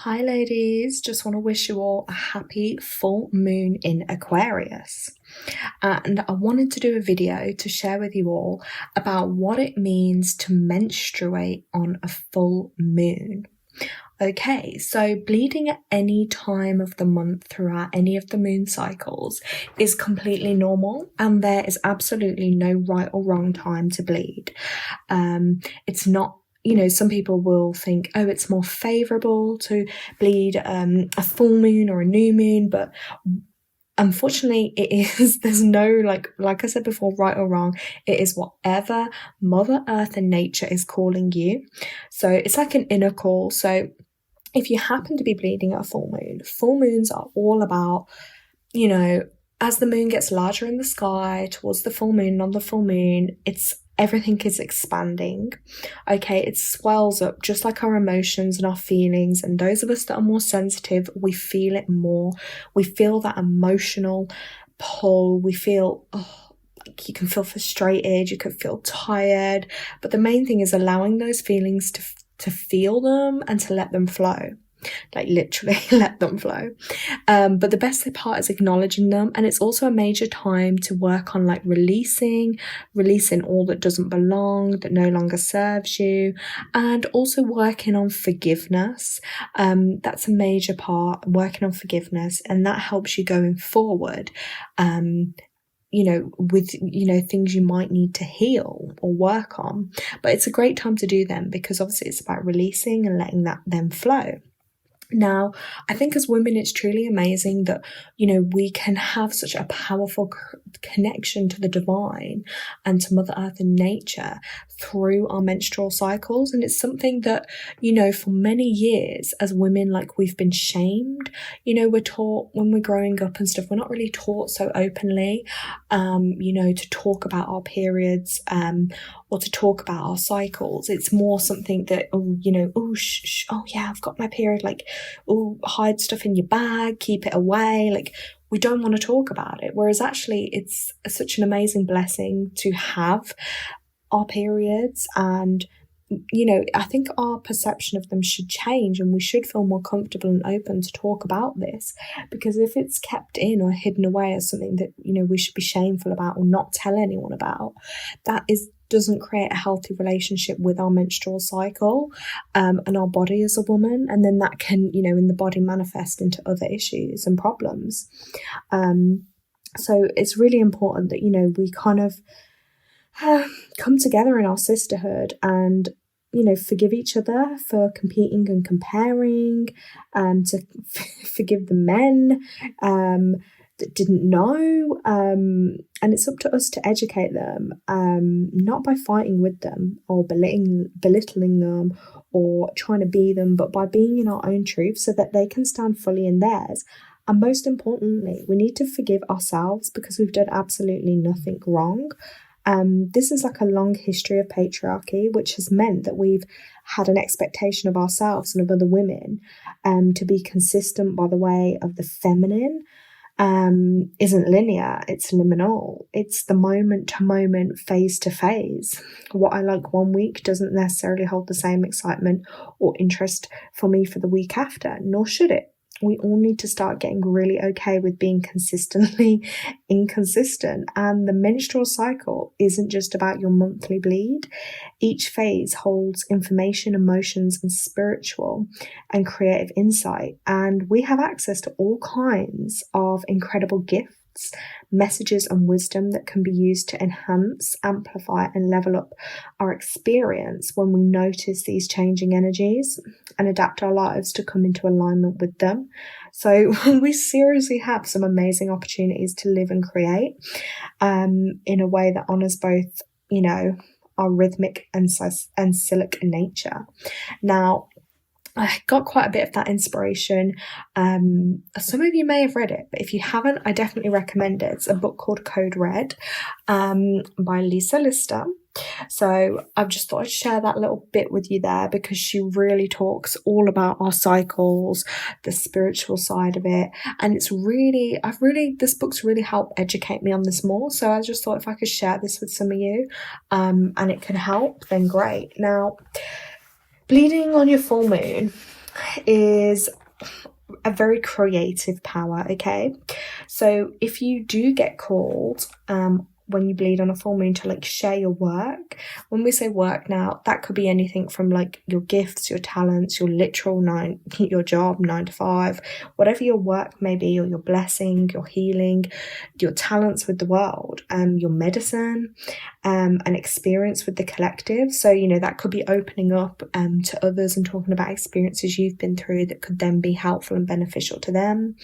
Hi, ladies. Just want to wish you all a happy full moon in Aquarius. And I wanted to do a video to share with you all about what it means to menstruate on a full moon. Okay, so bleeding at any time of the month throughout any of the moon cycles is completely normal, and there is absolutely no right or wrong time to bleed. It's not, some people will think, oh, it's more favorable to bleed a full moon or a new moon, but unfortunately it is, there's no, like I said before, right or wrong. It is whatever Mother Earth and nature is calling you. So it's like an inner call. So if you happen to be bleeding at a full moons are all about, as the moon gets larger in the sky towards the full moon, on the full moon, everything is expanding. Okay, it swells up just like our emotions and our feelings, and those of us that are more sensitive, we feel it more. We feel that emotional pull. We feel, you can feel frustrated, you could feel tired, but the main thing is allowing those feelings to feel them and to let them flow. Like literally let them flow. But the best part is acknowledging them, and it's also a major time to work on like releasing all that doesn't belong, that no longer serves you, and also working on forgiveness. That's a major part, working on forgiveness, and that helps you going forward. With things you might need to heal or work on, but it's a great time to do them because obviously it's about releasing and letting that then flow. Now, I think as women, it's truly amazing that, we can have such a powerful connection to the divine and to Mother Earth and nature through our menstrual cycles. And it's something that, for many years as women, like we've been shamed. We're taught when we're growing up and stuff, we're not really taught so openly, to talk about our periods, or to talk about our cycles. It's more something that, oh yeah, I've got my period, like, oh, hide stuff in your bag, keep it away, like, we don't want to talk about it. Whereas actually it's such an amazing blessing to have our periods, and I think our perception of them should change, and we should feel more comfortable and open to talk about this, because if it's kept in or hidden away as something that we should be shameful about or not tell anyone about, doesn't create a healthy relationship with our menstrual cycle, and our body as a woman, and then that can in the body manifest into other issues and problems. So it's really important that we kind of come together in our sisterhood and forgive each other for competing and comparing, to forgive the men that didn't know, and it's up to us to educate them, not by fighting with them or belittling them or trying to be them, but by being in our own truth so that they can stand fully in theirs. And most importantly, we need to forgive ourselves because we've done absolutely nothing wrong. This is like a long history of patriarchy, which has meant that we've had an expectation of ourselves and of other women to be consistent by the way of the feminine. Isn't linear, it's liminal. It's the moment to moment, phase to phase. What I like one week doesn't necessarily hold the same excitement or interest for me for the week after, nor should it. We all need to start getting really okay with being consistently inconsistent. And the menstrual cycle isn't just about your monthly bleed. Each phase holds information, emotions, and spiritual and creative insight. And we have access to all kinds of incredible gifts, messages, and wisdom that can be used to enhance, amplify, and level up our experience when we notice these changing energies and adapt our lives to come into alignment with them. So we seriously have some amazing opportunities to live and create in a way that honors both, our rhythmic and cyclic nature. Now, I got quite a bit of that inspiration. Some of you may have read it, but if you haven't, I definitely recommend it. It's a book called Code Red, by Lisa Lister. So I've just thought I'd share that little bit with you there, because she really talks all about our cycles, the spiritual side of it, and this book's really helped educate me on this more. So I just thought if I could share this with some of you, and it can help, then great. Now, bleeding on your full moon is a very creative power, okay? So if you do get called when you bleed on a full moon to like share your work, when we say work now, that could be anything from like your gifts, your talents, your literal your job 9 to 5, whatever your work may be, or your blessing, your healing, your talents with the world, your medicine, an experience with the collective. So, you know, that could be opening up to others and talking about experiences you've been through that could then be helpful and beneficial to them.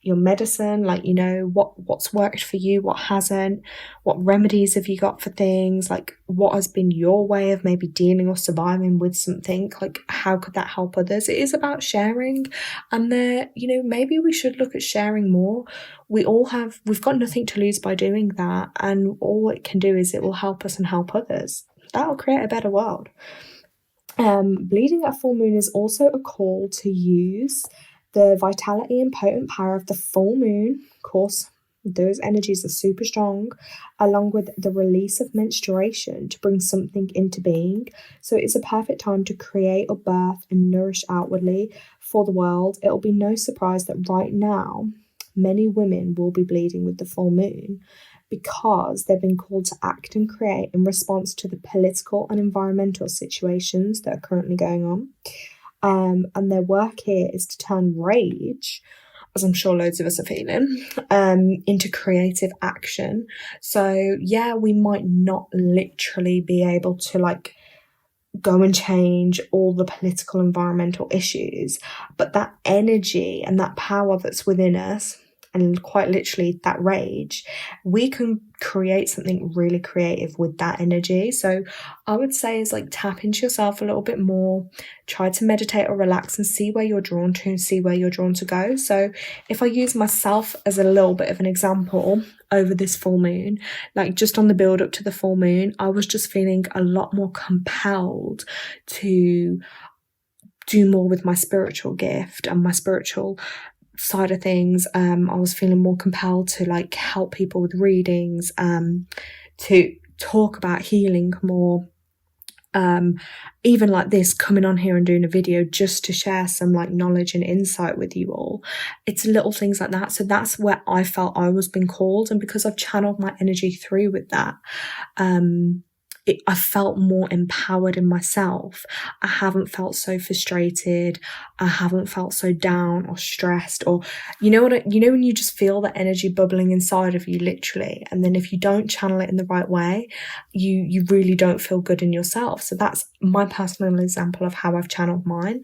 Your medicine, like, you know, what's worked for you, what hasn't, what remedies have you got for things, like what has been your way of maybe dealing or surviving with something, like how could that help others. It is about sharing, and there, you know, maybe we should look at sharing more. We've got nothing to lose by doing that, and all it can do is it will help us and help others. That'll create a better world. Bleeding at full moon is also a call to use the vitality and potent power of the full moon. Of course, those energies are super strong, along with the release of menstruation to bring something into being. So it's a perfect time to create or birth and nourish outwardly for the world. It'll be no surprise that right now, many women will be bleeding with the full moon because they've been called to act and create in response to the political and environmental situations that are currently going on. And their work here is to turn rage, as I'm sure loads of us are feeling, into creative action. So yeah, we might not literally be able to like go and change all the political environmental issues, but that energy and that power that's within us, and quite literally that rage, we can create something really creative with that energy. So I would say is like tap into yourself a little bit more, try to meditate or relax and see where you're drawn to and see where you're drawn to go. So if I use myself as a little bit of an example over this full moon, like just on the build up to the full moon, I was just feeling a lot more compelled to do more with my spiritual gift and my spiritual side of things. I was feeling more compelled to like help people with readings, to talk about healing more, even like this, coming on here and doing a video just to share some like knowledge and insight with you all. It's little things like that. So that's where I felt I was being called, and because I've channeled my energy through with that, I felt more empowered in myself. I haven't felt so frustrated. I haven't felt so down or stressed, or you know when you just feel that energy bubbling inside of you, literally, and then if you don't channel it in the right way, you really don't feel good in yourself. So that's my personal example of how I've channeled mine.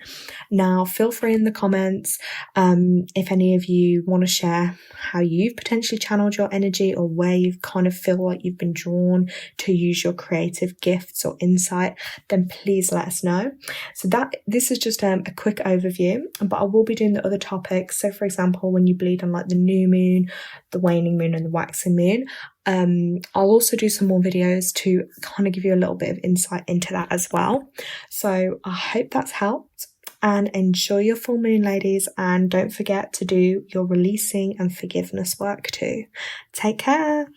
Now, feel free in the comments if any of you want to share how you've potentially channeled your energy, or where you've kind of feel like you've been drawn to use your creative gifts or insight, then please let us know. So this is just a quick overview, but I will be doing the other topics. So for example, when you bleed on like the new moon, the waning moon and the waxing moon, I'll also do some more videos to kind of give you a little bit of insight into that as well. So I hope that's helped, and enjoy your full moon, ladies, and don't forget to do your releasing and forgiveness work too. Take care.